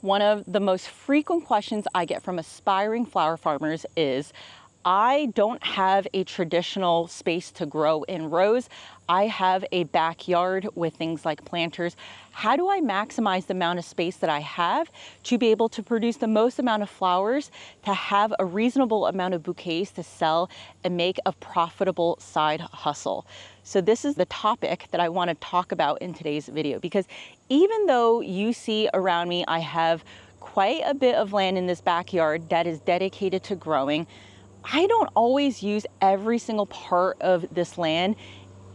One of the most frequent questions I get from aspiring flower farmers is, I don't have a traditional space to grow in rows. I have a backyard with things like planters. How do I maximize the amount of space that I have to be able to produce the most amount of flowers, to have a reasonable amount of bouquets to sell and make a profitable side hustle? So this is the topic that I want to talk about in today's video, because even though you see around me, I have quite a bit of land in this backyard that is dedicated to growing, I don't always use every single part of this land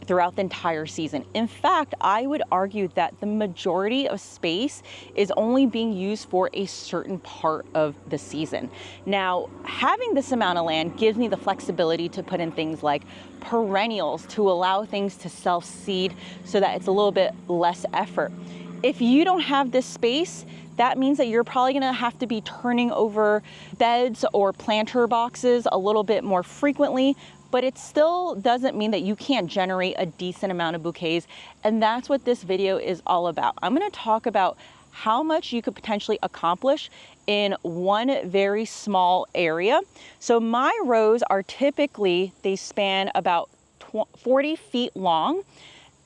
throughout the entire season. In fact, I would argue that the majority of space is only being used for a certain part of the season. Now, having this amount of land gives me the flexibility to put in things like perennials to allow things to self-seed so that it's a little bit less effort. If you don't have this space, that means that you're probably gonna have to be turning over beds or planter boxes a little bit more frequently, but it still doesn't mean that you can't generate a decent amount of bouquets. And that's what this video is all about. I'm gonna talk about how much you could potentially accomplish in one very small area. So my rows are typically, they span about 40 feet long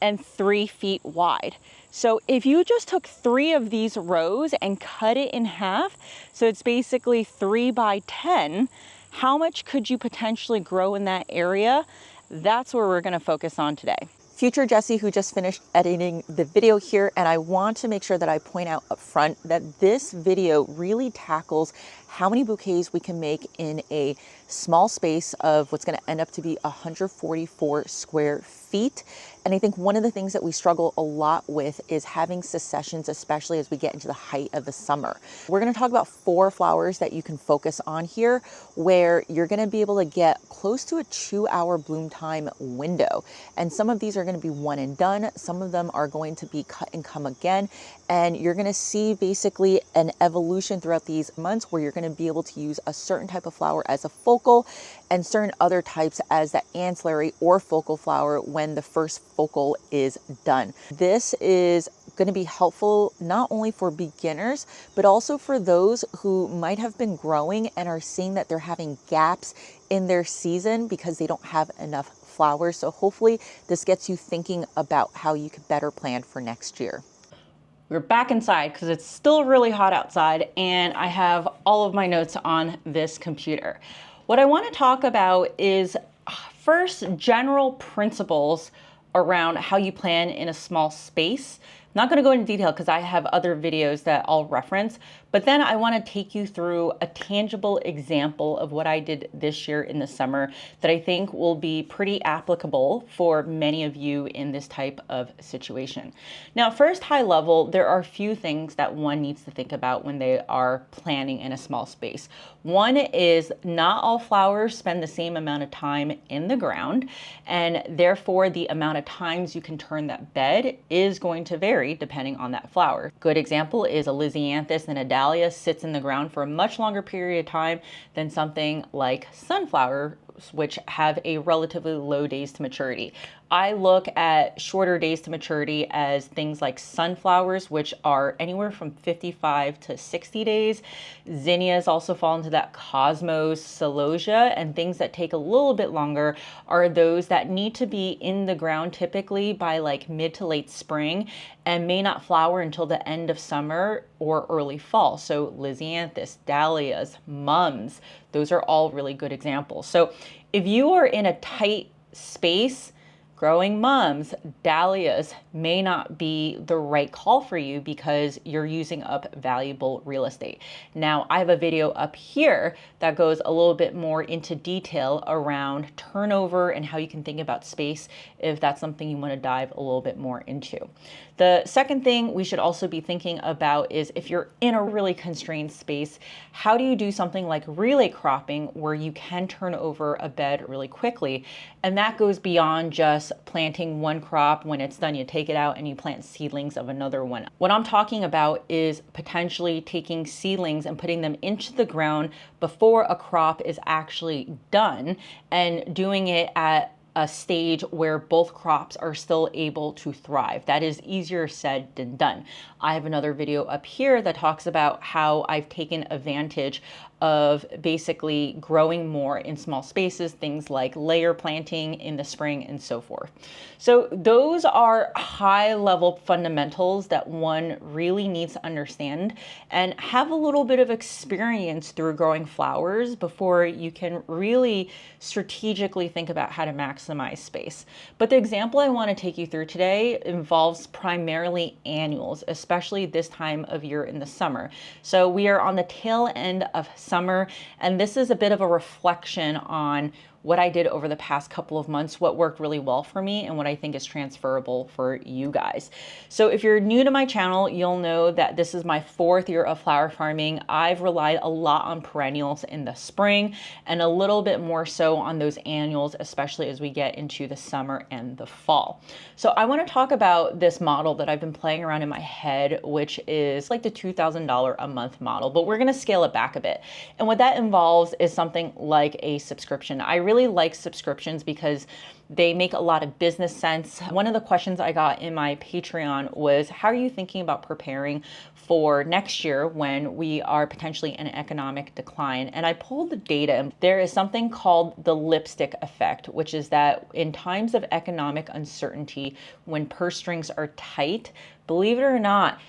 and 3 feet wide. So if you just took 3 of these rows and cut it in half, so it's basically 3 by 10, how much could you potentially grow in that area? That's where we're gonna focus on today. Future Jessie, who just finished editing the video here, and I want to make sure that I point out up front that this video really tackles how many bouquets we can make in a small space of what's going to end up to be 144 square feet. And I think one of the things that we struggle a lot with is having successions, especially as we get into the height of the summer. We're going to talk about 4 flowers that you can focus on here, where you're going to be able to get close to a 2-hour bloom time window. And some of these are going to be one and done. Some of them are going to be cut and come again. And you're going to see basically an evolution throughout these months where you're going to be able to use a certain type of flower as a focal and certain other types as the ancillary or focal flower when the first focal is done. This is going to be helpful not only for beginners, but also for those who might have been growing and are seeing that they're having gaps in their season because they don't have enough flowers. So hopefully this gets you thinking about how you could better plan for next year. We're back inside because it's still really hot outside and I have all of my notes on this computer. What I want to talk about is first general principles around how you plan in a small space. I'm not going to go into detail because I have other videos that I'll reference, but then I want to take you through a tangible example of what I did this year in the summer that I think will be pretty applicable for many of you in this type of situation. Now, first, high level, there are a few things that one needs to think about when they are planning in a small space. One is not all flowers spend the same amount of time in the ground, and therefore the amount of times you can turn that bed is going to vary depending on that flower. Good example is a Lisianthus and a dahlia sits in the ground for a much longer period of time than something like sunflower, which have a relatively low days to maturity. I look at shorter days to maturity as things like sunflowers, which are anywhere from 55 to 60 days. Zinnias also fall into that cosmos, celosia, and things that take a little bit longer are those that need to be in the ground typically by like mid to late spring and may not flower until the end of summer or early fall. So Lisianthus, dahlias, mums, those are all really good examples. So if you are in a tight space, growing mums, dahlias may not be the right call for you because you're using up valuable real estate. Now, I have a video up here that goes a little bit more into detail around turnover and how you can think about space if that's something you want to dive a little bit more into. The second thing we should also be thinking about is if you're in a really constrained space, how do you do something like relay cropping where you can turn over a bed really quickly? And that goes beyond just planting one crop. When it's done, you take it out and you plant seedlings of another one. What I'm talking about is potentially taking seedlings and putting them into the ground before a crop is actually done and doing it at a stage where both crops are still able to thrive. That is easier said than done. I have another video up here that talks about how I've taken advantage of basically growing more in small spaces, things like layer planting in the spring and so forth. So those are high level fundamentals that one really needs to understand and have a little bit of experience through growing flowers before you can really strategically think about how to maximize space. But the example I want to take you through today involves primarily annuals, especially this time of year in the summer. So we are on the tail end of summer, and this is a bit of a reflection on what I did over the past couple of months, what worked really well for me, and what I think is transferable for you guys. So if you're new to my channel, you'll know that this is my 4th year of flower farming. I've relied a lot on perennials in the spring and a little bit more so on those annuals, especially as we get into the summer and the fall. So I want to talk about this model that I've been playing around in my head, which is like the $2,000 a month model, but we're going to scale it back a bit. And what that involves is something like a subscription. I really like subscriptions because they make a lot of business sense. One of the questions I got in my Patreon was, how are you thinking about preparing for next year when we are potentially in an economic decline? And I pulled the data. There is something called the lipstick effect, which is that in times of economic uncertainty, when purse strings are tight, believe it or not,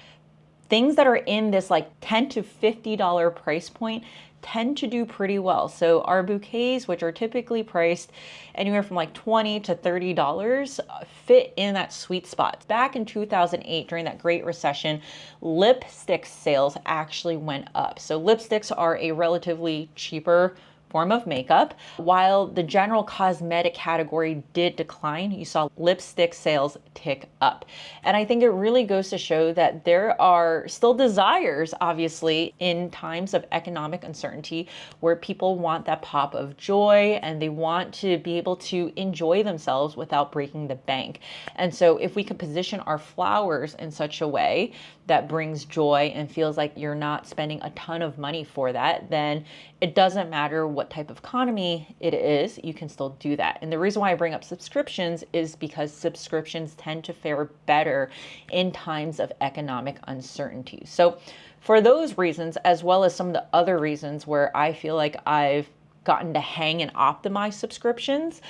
things that are in this like $10 to $50 price point tend to do pretty well. So our bouquets, which are typically priced anywhere from like $20 to $30, fit in that sweet spot. Back in 2008, during that Great Recession, lipstick sales actually went up. So lipsticks are a relatively cheaper form of makeup. While the general cosmetic category did decline, you saw lipstick sales tick up. And I think it really goes to show that there are still desires, obviously, in times of economic uncertainty where people want that pop of joy and they want to be able to enjoy themselves without breaking the bank. And so if we could position our flowers in such a way that brings joy and feels like you're not spending a ton of money for that, then it doesn't matter what type of economy it is, you can still do that. And the reason why I bring up subscriptions is because subscriptions tend to fare better in times of economic uncertainty. So for those reasons, as well as some of the other reasons where I feel like I've gotten to hang and optimize subscriptions,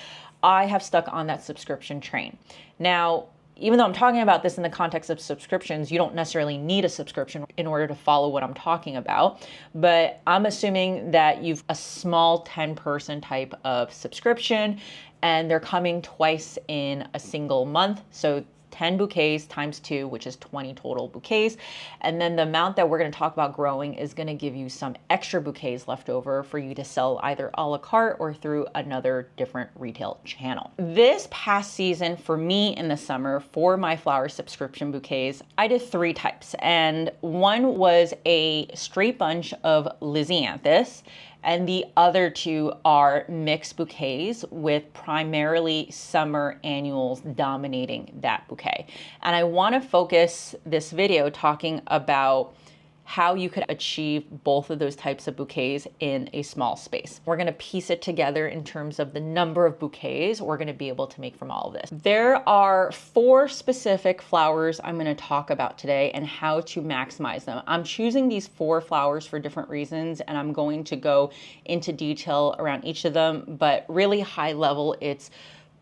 I have stuck on that subscription train. Now, even though I'm talking about this in the context of subscriptions, you don't necessarily need a subscription in order to follow what I'm talking about. But I'm assuming that you've a small 10-person type of subscription and they're coming twice in a single month. So 10 bouquets times 2, which is 20 total bouquets. And then the amount that we're going to talk about growing is going to give you some extra bouquets left over for you to sell either a la carte or through another different retail channel. This past season for me in the summer for my flower subscription bouquets, I did 3 types. And one was a straight bunch of Lisianthus, and the other 2 are mixed bouquets with primarily summer annuals dominating that bouquet. And I want to focus this video talking about how you could achieve both of those types of bouquets in a small space. We're going to piece it together in terms of the number of bouquets we're going to be able to make from all of this. There are 4 specific flowers I'm going to talk about today and how to maximize them. I'm choosing these 4 flowers for different reasons, and I'm going to go into detail around each of them, but really high level, it's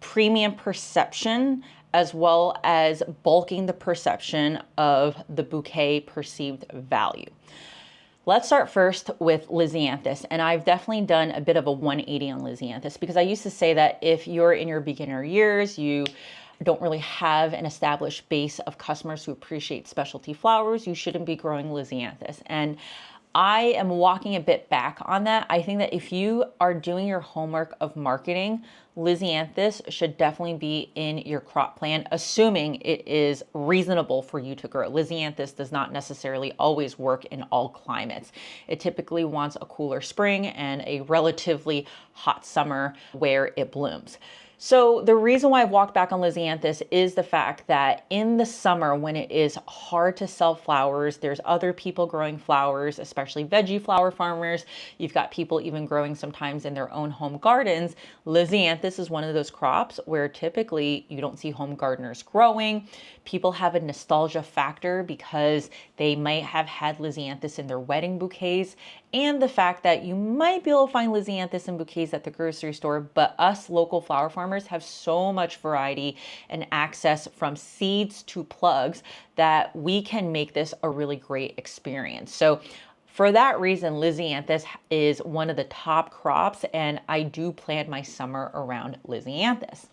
premium perception as well as bulking the perception of the bouquet perceived value. Let's start first with Lisianthus, and I've definitely done a bit of a 180 on Lisianthus because I used to say that if you're in your beginner years, you don't really have an established base of customers who appreciate specialty flowers, you shouldn't be growing Lisianthus. And I am walking a bit back on that. I think that if you are doing your homework of marketing, Lisianthus should definitely be in your crop plan, assuming it is reasonable for you to grow. Lisianthus does not necessarily always work in all climates. It typically wants a cooler spring and a relatively hot summer where it blooms. So the reason why I've walked back on Lisianthus is the fact that in the summer, when it is hard to sell flowers, there's other people growing flowers, especially veggie flower farmers. You've got people even growing sometimes in their own home gardens. Lisianthus is one of those crops where typically you don't see home gardeners growing. People have a nostalgia factor because they might have had Lisianthus in their wedding bouquets, and the fact that you might be able to find Lisianthus in bouquets at the grocery store, but us local flower farmers have so much variety and access from seeds to plugs that we can make this a really great experience. So for that reason, Lisianthus is one of the top crops, and I do plan my summer around Lisianthus.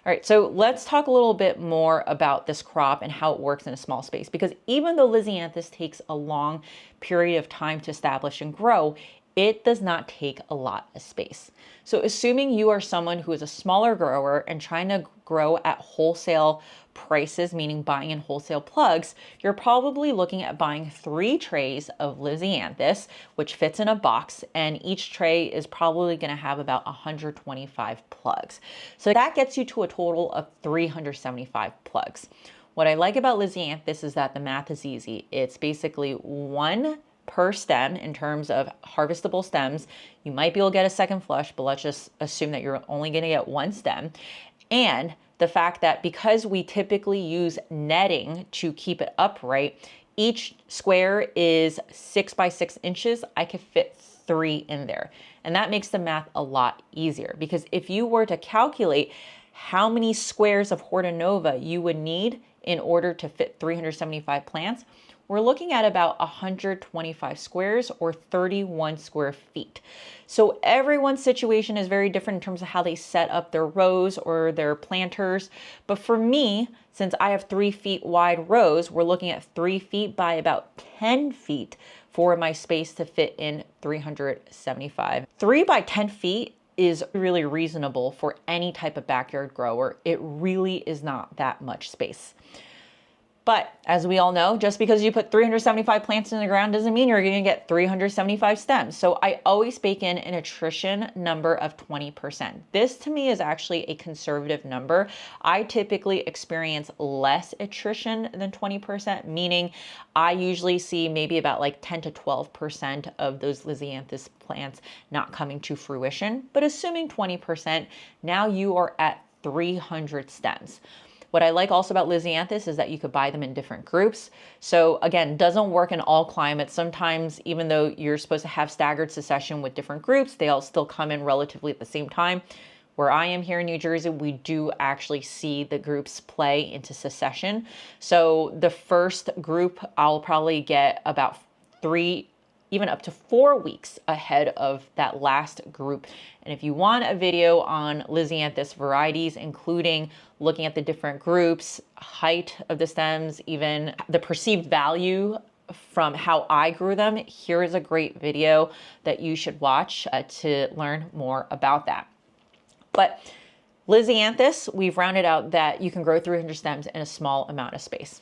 All right, so let's talk a little bit more about this crop and how it works in a small space, because even though Lisianthus takes a long period of time to establish and grow, it does not take a lot of space. So assuming you are someone who is a smaller grower and trying to grow at wholesale prices, meaning buying in wholesale plugs, you're probably looking at buying 3 trays of Lisianthus, which fits in a box, and each tray is probably going to have about 125 plugs. So that gets you to a total of 375 plugs. What I like about Lisianthus is that the math is easy. It's basically 1 per stem in terms of harvestable stems. You might be able to get a second flush, but let's just assume that you're only going to get 1 stem. And the fact that because we typically use netting to keep it upright, each square is 6 by 6 inches. I could fit 3 in there. And that makes the math a lot easier, because if you were to calculate how many squares of Horta Nova you would need in order to fit 375 plants, we're looking at about 125 squares, or 31 square feet. So everyone's situation is very different in terms of how they set up their rows or their planters. But for me, since I have 3 feet wide rows, we're looking at 3 feet by about 10 feet for my space to fit in 375. 3 by 10 feet is really reasonable for any type of backyard grower. It really is not that much space. But as we all know, just because you put 375 plants in the ground doesn't mean you're going to get 375 stems. So I always bake in an attrition number of 20%. This to me is actually a conservative number. I typically experience less attrition than 20%, meaning I usually see maybe about like 10 to 12% of those Lisianthus plants not coming to fruition. But assuming 20%, now you are at 300 stems. What I like also about Lisianthus is that you could buy them in different groups. So again, doesn't work in all climates. Sometimes, even though you're supposed to have staggered succession with different groups, they all still come in relatively at the same time. Where I am here in New Jersey, we do actually see the groups play into succession. So the first group, I'll probably get about 3, even up to 4 weeks ahead of that last group. And if you want a video on Lisianthus varieties, including looking at the different groups, height of the stems, even the perceived value from how I grew them, here is a great video that you should watch to learn more about that. But Lisianthus, we've rounded out that you can grow 300 stems in a small amount of space.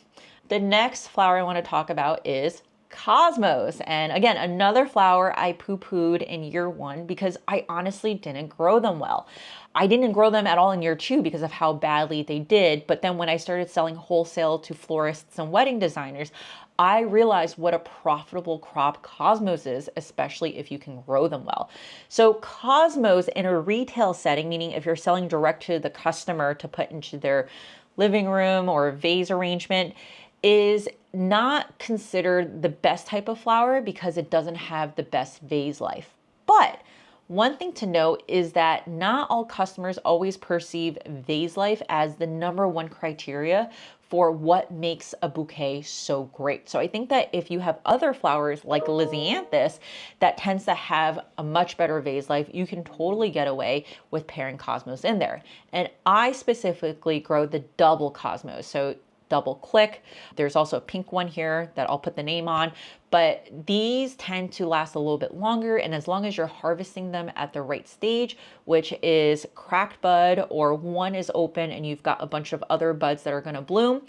The next flower I want to talk about is Cosmos. And again, another flower I poo-pooed in year 1 because I honestly didn't grow them well. I didn't grow them at all in year 2 because of how badly they did. But then when I started selling wholesale to florists and wedding designers, I realized what a profitable crop Cosmos is, especially if you can grow them well. So Cosmos in a retail setting, meaning if you're selling direct to the customer to put into their living room or vase arrangement, is not considered the best type of flower because it doesn't have the best vase life. But one thing to note is that not all customers always perceive vase life as the #1 criteria for what makes a bouquet so great. So I think that if you have other flowers like Lisianthus that tends to have a much better vase life, you can totally get away with pairing Cosmos in there. And I specifically grow the double Cosmos. So double click. There's also a pink one here that I'll put the name on, but these tend to last a little bit longer. And as long as you're harvesting them at the right stage, which is cracked bud or one is open and you've got a bunch of other buds that are going to bloom,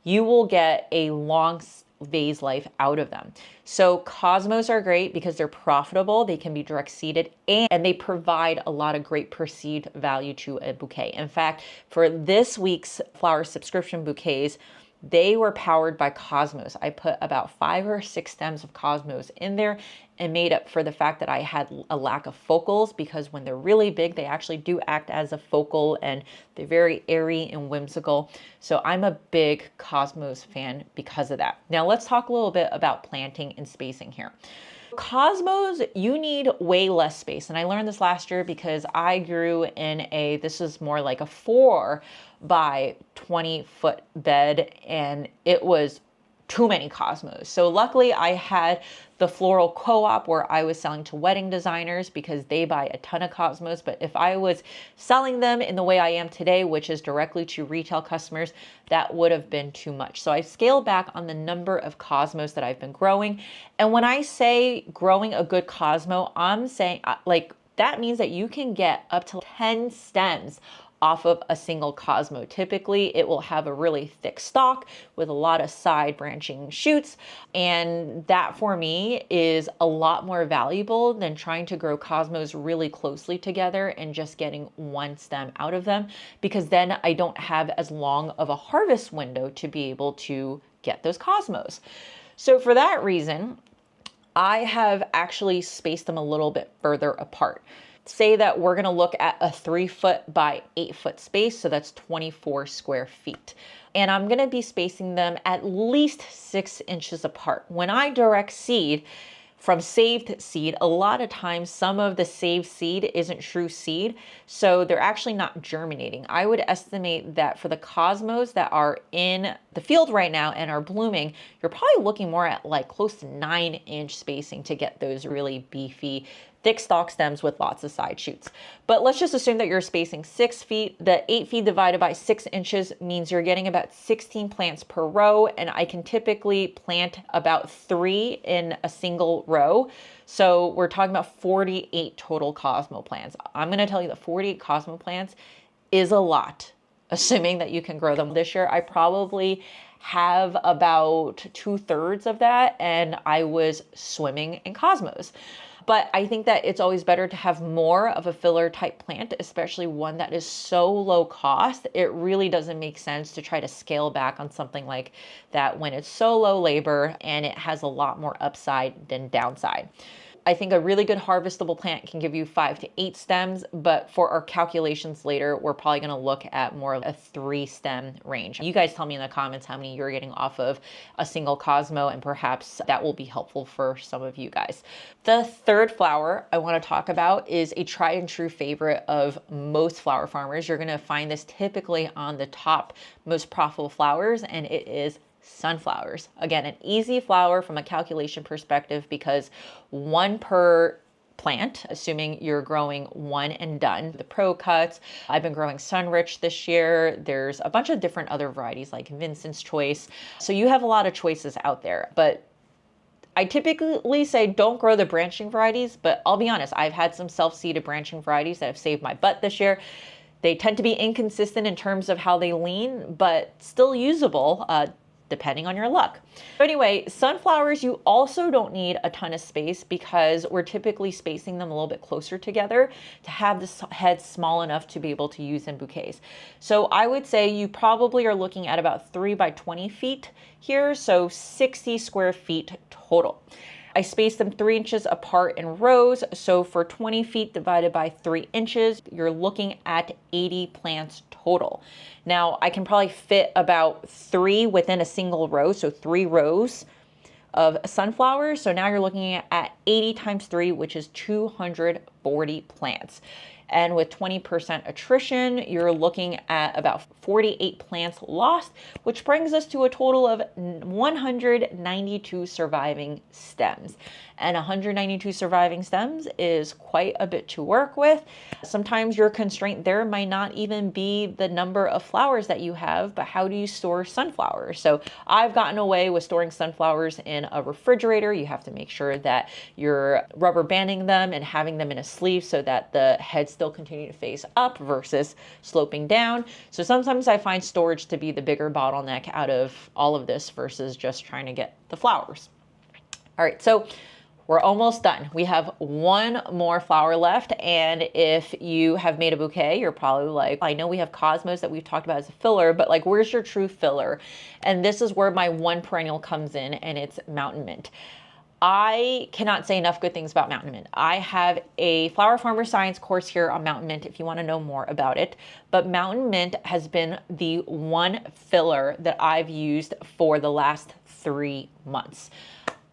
you will get a long vase life out of them. So cosmos are great because they're profitable, they can be direct seeded, and they provide a lot of great perceived value to a bouquet. In fact, for this week's flower subscription bouquets, they were powered by cosmos. I put about 5 or 6 stems of cosmos in there and made up for the fact that I had a lack of focals, because when they're really big, they actually do act as a focal and they're very airy and whimsical. So I'm a big cosmos fan because of that. Now let's talk a little bit about planting and spacing here. Cosmos, you need way less space. And I learned this last year because I grew in this is more like a 4 by 20 foot bed, and it was too many cosmos. So luckily I had the floral co-op where I was selling to wedding designers because they buy a ton of cosmos. But if I was selling them in the way I am today, which is directly to retail customers, that would have been too much. So I scaled back on the number of cosmos that I've been growing. And when I say growing a good cosmo, I'm saying like that means that you can get up to 10 stems off of a single cosmo. Typically, it will have a really thick stalk with a lot of side branching shoots. And that for me is a lot more valuable than trying to grow cosmos really closely together and just getting one stem out of them, because then I don't have as long of a harvest window to be able to get those cosmos. So for that reason, I have actually spaced them a little bit further apart. Say that we're gonna look at a 3 foot by 8 foot space, so that's 24 square feet. And I'm gonna be spacing them at least 6 inches apart. When I direct seed from saved seed, a lot of times some of the saved seed isn't true seed, so they're actually not germinating. I would estimate that for the cosmos that are in the field right now and are blooming, you're probably looking more at like close to 9-inch spacing to get those really beefy thick stalk stems with lots of side shoots. But let's just assume that you're spacing 6 feet. The 8 feet divided by 6 inches means you're getting about 16 plants per row, and I can typically plant about 3 in a single row. So we're talking about 48 total cosmo plants. I'm gonna tell you that 48 cosmo plants is a lot, assuming that you can grow them. This year, I probably have about 2/3 of that, and I was swimming in cosmos. But I think that it's always better to have more of a filler type plant, especially one that is so low cost. It really doesn't make sense to try to scale back on something like that when it's so low labor and it has a lot more upside than downside. I think a really good harvestable plant can give you 5 to 8 stems, but for our calculations later, we're probably gonna look at more of a 3 stem range. You guys tell me in the comments how many you're getting off of a single cosmo, and perhaps that will be helpful for some of you guys. The third flower I wanna talk about is a tried and true favorite of most flower farmers. You're gonna find this typically on the top most profitable flowers, and it is sunflowers. Again, an easy flower from a calculation perspective because 1 per plant, assuming you're growing 1 and done. The pro cuts, I've been growing Sunrich this year. There's a bunch of different other varieties like Vincent's Choice. So you have a lot of choices out there, but I typically say don't grow the branching varieties, but I'll be honest, I've had some self-seeded branching varieties that have saved my butt this year. They tend to be inconsistent in terms of how they lean, but still usable, depending on your luck. So anyway, sunflowers, you also don't need a ton of space because we're typically spacing them a little bit closer together to have the head small enough to be able to use in bouquets. So I would say you probably are looking at about 3 by 20 feet here, so 60 square feet total. I spaced them 3 inches apart in rows. So for 20 feet divided by 3 inches, you're looking at 80 plants total. Now I can probably fit about 3 within a single row. So 3 rows of sunflowers. So now you're looking at 80 times 3, which is 240 plants. And with 20% attrition, you're looking at about 48 plants lost, which brings us to a total of 192 surviving stems. And 192 surviving stems is quite a bit to work with. Sometimes your constraint there might not even be the number of flowers that you have, but how do you store sunflowers? So I've gotten away with storing sunflowers in a refrigerator. You have to make sure that you're rubber banding them and having them in a sleeve so that the heads still continue to face up versus sloping down. So sometimes I find storage to be the bigger bottleneck out of all of this versus just trying to get the flowers. All right, so we're almost done. We have one more flower left. And if you have made a bouquet, you're probably like, I know we have cosmos that we've talked about as a filler, but like, where's your true filler? And this is where my one perennial comes in, and it's mountain mint. I cannot say enough good things about mountain mint. I have a flower farmer science course here on mountain mint if you want to know more about it. But mountain mint has been the one filler that I've used for the last 3 months.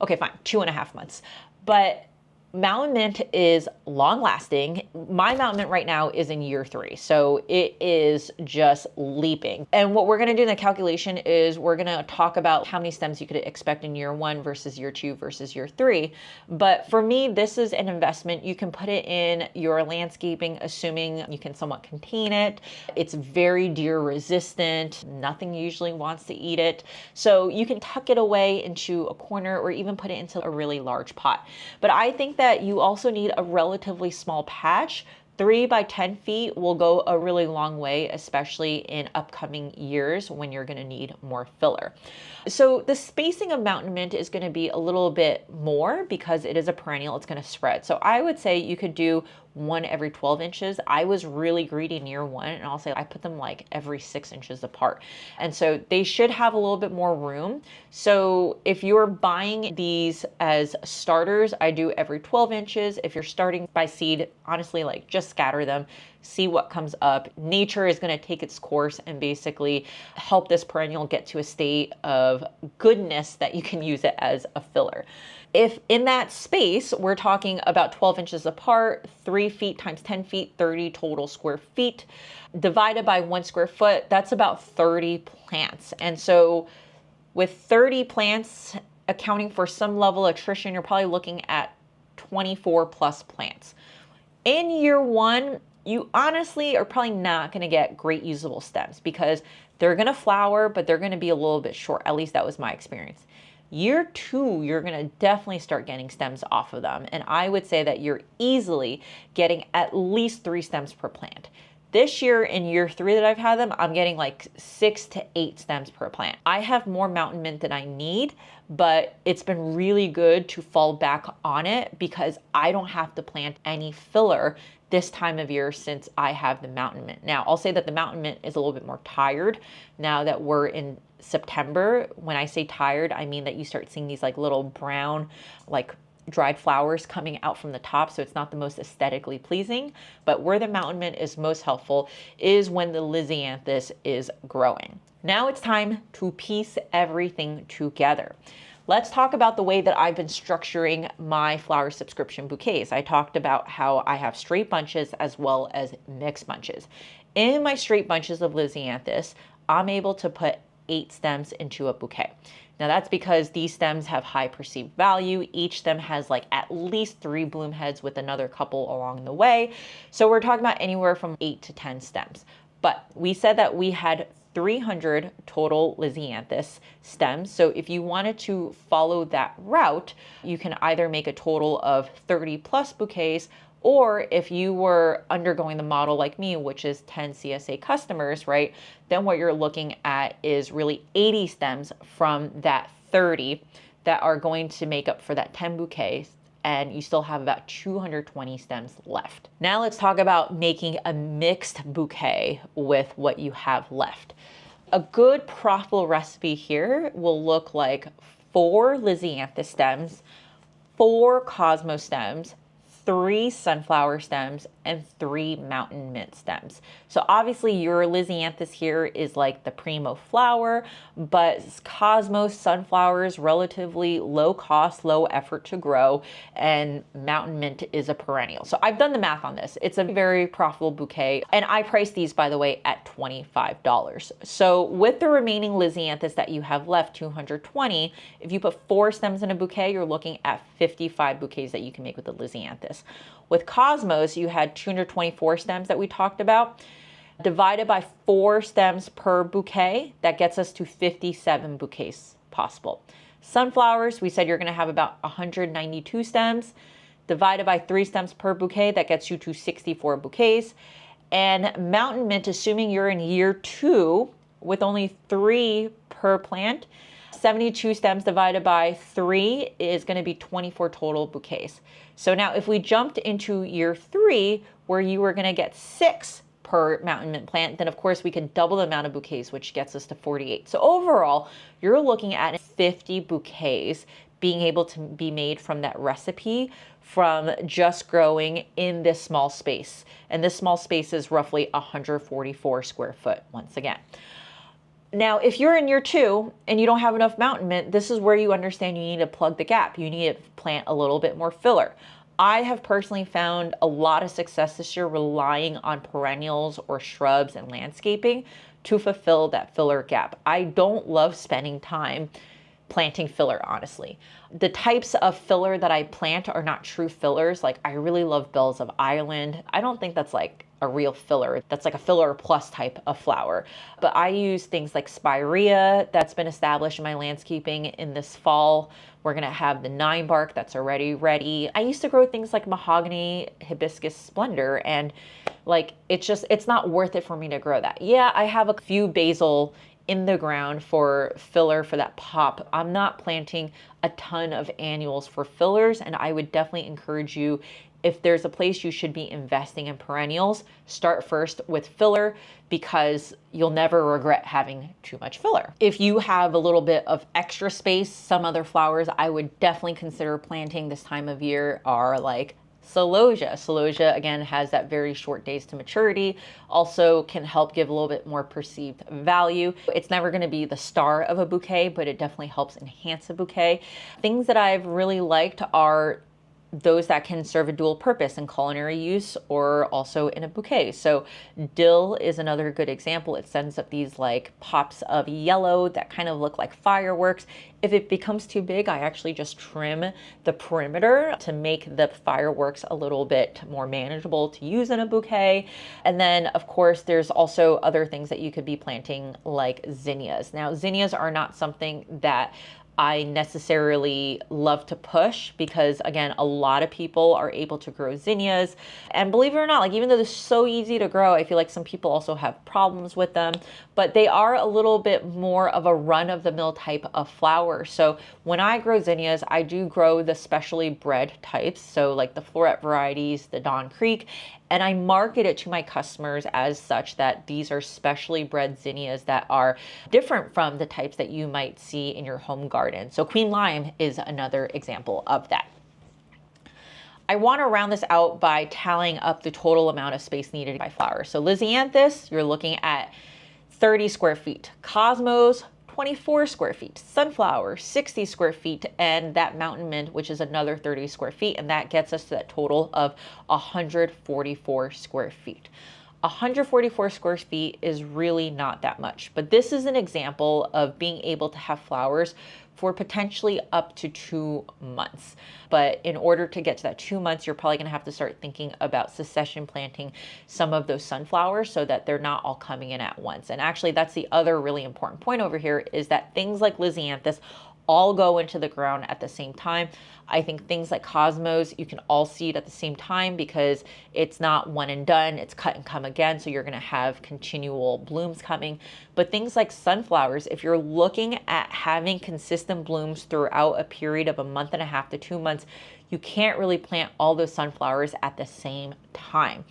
Okay, fine, 2.5 months. But mountain mint is long lasting. My mountain mint right now is in year 3. So it is just leaping. And what we're going to do in the calculation is we're going to talk about how many stems you could expect in year 1 versus year 2 versus year 3. But for me, this is an investment. You can put it in your landscaping, assuming you can somewhat contain it. It's very deer resistant. Nothing usually wants to eat it. So you can tuck it away into a corner or even put it into a really large pot. But I think that you also need a relatively small patch. 3 by 10 feet will go a really long way, especially in upcoming years when you're going to need more filler. So the spacing of mountain mint is going to be a little bit more because it is a perennial. It's going to spread. So I would say you could do 1 every 12 inches. I was really greedy near 1, and I'll say I put them like every 6 inches apart. And so they should have a little bit more room. So if you're buying these as starters, I do every 12 inches. If you're starting by seed, honestly, like just scatter them, see what comes up. Nature is going to take its course and basically help this perennial get to a state of goodness that you can use it as a filler. If in that space, we're talking about 12 inches apart, 3 feet times 10 feet, 30 total square feet, divided by 1 square foot, that's about 30 plants. And so with 30 plants accounting for some level of attrition, you're probably looking at 24 plus plants. In year 1, you honestly are probably not going to get great usable stems because they're going to flower, but they're going to be a little bit short. At least that was my experience. Year 2, you're going to definitely start getting stems off of them. And I would say that you're easily getting at least 3 stems per plant. This year in year 3 that I've had them, I'm getting like 6 to 8 stems per plant. I have more mountain mint than I need, but it's been really good to fall back on it because I don't have to plant any filler this time of year since I have the mountain mint. Now, I'll say that the mountain mint is a little bit more tired now that we're in September. When I say tired, I mean that you start seeing these like little brown, like dried flowers coming out from the top, so it's not the most aesthetically pleasing. But where the mountain mint is most helpful is when the Lisianthus is growing. Now it's time to piece everything together. Let's talk about the way that I've been structuring my flower subscription bouquets. I talked about how I have straight bunches as well as mixed bunches. In my straight bunches of Lisianthus, I'm able to put 8 stems into a bouquet. Now that's because these stems have high perceived value. Each stem has like at least 3 bloom heads with another couple along the way. So we're talking about anywhere from 8 to 10 stems. But we said that we had 300 total Lisianthus stems. So if you wanted to follow that route, you can either make a total of 30 plus bouquets, or if you were undergoing the model like me, which is 10 CSA customers, right? Then what you're looking at is really 80 stems from that 30 that are going to make up for that 10 bouquets, and you still have about 220 stems left. Now let's talk about making a mixed bouquet with what you have left. A good profitable recipe here will look like 4 Lisianthus stems, 4 cosmos stems, 3 sunflower stems, and 3 mountain mint stems. So obviously your Lisianthus here is like the primo flower, but cosmos sunflowers relatively low cost, low effort to grow, and mountain mint is a perennial. So I've done the math on this. It's a very profitable bouquet, and I priced these, by the way, at $25. So with the remaining Lisianthus that you have left, 220, if you put 4 stems in a bouquet, you're looking at 55 bouquets that you can make with the Lisianthus. With cosmos, you had 224 stems that we talked about. Divided by 4 stems per bouquet, that gets us to 57 bouquets possible. Sunflowers, we said you're going to have about 192 stems. divided by 3 stems per bouquet, that gets you to 64 bouquets. And mountain mint, assuming you're in year 2 with only 3 per plant, 72 stems divided by 3 is going to be 24 total bouquets. So now if we jumped into year 3, where you were going to get 6 per mountain mint plant, then of course we could double the amount of bouquets, which gets us to 48. So overall, you're looking at 50 bouquets being able to be made from that recipe from just growing in this small space. And this small space is roughly 144 square foot once again. Now, if you're in year 2 and you don't have enough mountain mint, this is where you understand you need to plug the gap. You need to plant a little bit more filler. I have personally found a lot of success this year relying on perennials or shrubs and landscaping to fulfill that filler gap. I don't love spending time planting filler, honestly. The types of filler that I plant are not true fillers. Like, I really love Bells of Ireland. I don't think that's like a real filler. That's like a filler plus type of flower. But I use things like spirea that's been established in my landscaping. In this fall, we're gonna have the 9-bark that's already ready. I used to grow things like mahogany, hibiscus splendor, and like, it's not worth it for me to grow that. Yeah, I have a few basil in the ground for filler for that pop. I'm not planting a ton of annuals for fillers, and I would definitely encourage you, if there's a place you should be investing in perennials, start first with filler, because you'll never regret having too much filler. If you have a little bit of extra space, some other flowers I would definitely consider planting this time of year are like celosia. Celosia, again, has that very short days to maturity, also can help give a little bit more perceived value. It's never going to be the star of a bouquet, but it definitely helps enhance a bouquet. Things that I've really liked are those that can serve a dual purpose in culinary use or also in a bouquet. So dill is another good example. It sends up these like pops of yellow that kind of look like fireworks. If it becomes too big, I actually just trim the perimeter to make the fireworks a little bit more manageable to use in a bouquet. And then of course, there's also other things that you could be planting like zinnias. Now, zinnias are not something that I necessarily love to push, because again, a lot of people are able to grow zinnias, and believe it or not, like, even though they're so easy to grow, I feel like some people also have problems with them, but they are a little bit more of a run-of-the-mill type of flower. So when I grow zinnias, I do grow the specially bred types, so like the floret varieties, the Dawn Creek, and I market it to my customers as such, that these are specially bred zinnias that are different from the types that you might see in your home garden. So Queen Lime is another example of that. I want to round this out by tallying up the total amount of space needed by flower. So Lisianthus, you're looking at 30 square feet. Cosmos, 24 square feet. Sunflower, 60 square feet. And that mountain mint, which is another 30 square feet. And that gets us to that total of 144 square feet. 144 square feet is really not that much, but this is an example of being able to have flowers for potentially up to 2 months. But in order to get to that 2 months, you're probably gonna have to start thinking about succession planting some of those sunflowers so that they're not all coming in at once. And actually, that's the other really important point over here, is that things like Lisianthus all go into the ground at the same time. I think things like Cosmos, you can all seed at the same time, because it's not one and done, it's cut and come again. So you're gonna have continual blooms coming. But things like sunflowers, if you're looking at having consistent blooms throughout a period of a month and a half to 2 months, you can't really plant all those sunflowers at the same time.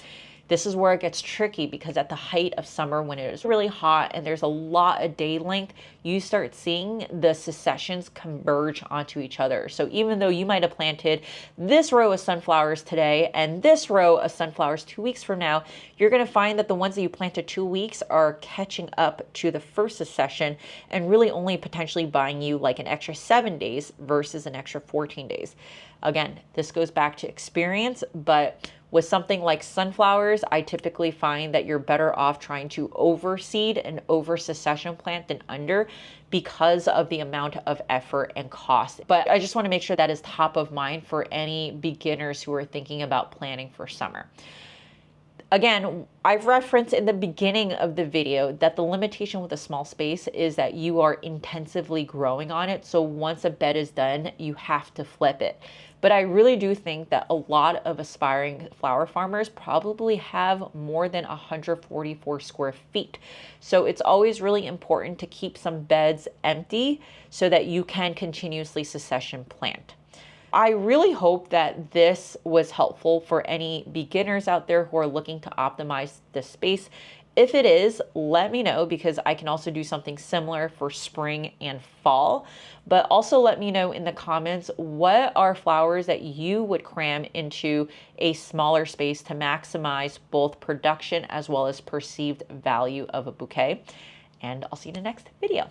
This is where it gets tricky, because at the height of summer, when it is really hot and there's a lot of day length, you start seeing the successions converge onto each other. So even though you might have planted this row of sunflowers today and this row of sunflowers 2 weeks from now, you're going to find that the ones that you planted 2 weeks are catching up to the first succession and really only potentially buying you like an extra 7 days versus an extra 14 days. Again, this goes back to experience, but with something like sunflowers, I typically find that you're better off trying to overseed and over succession plant than under, because of the amount of effort and cost. But I just want to make sure that is top of mind for any beginners who are thinking about planning for summer. Again, I've referenced in the beginning of the video that the limitation with a small space is that you are intensively growing on it. So once a bed is done, you have to flip it. But I really do think that a lot of aspiring flower farmers probably have more than 144 square feet. So it's always really important to keep some beds empty so that you can continuously succession plant. I really hope that this was helpful for any beginners out there who are looking to optimize this space. If it is, let me know, because I can also do something similar for spring and fall. But also let me know in the comments, what are flowers that you would cram into a smaller space to maximize both production as well as perceived value of a bouquet. And I'll see you in the next video.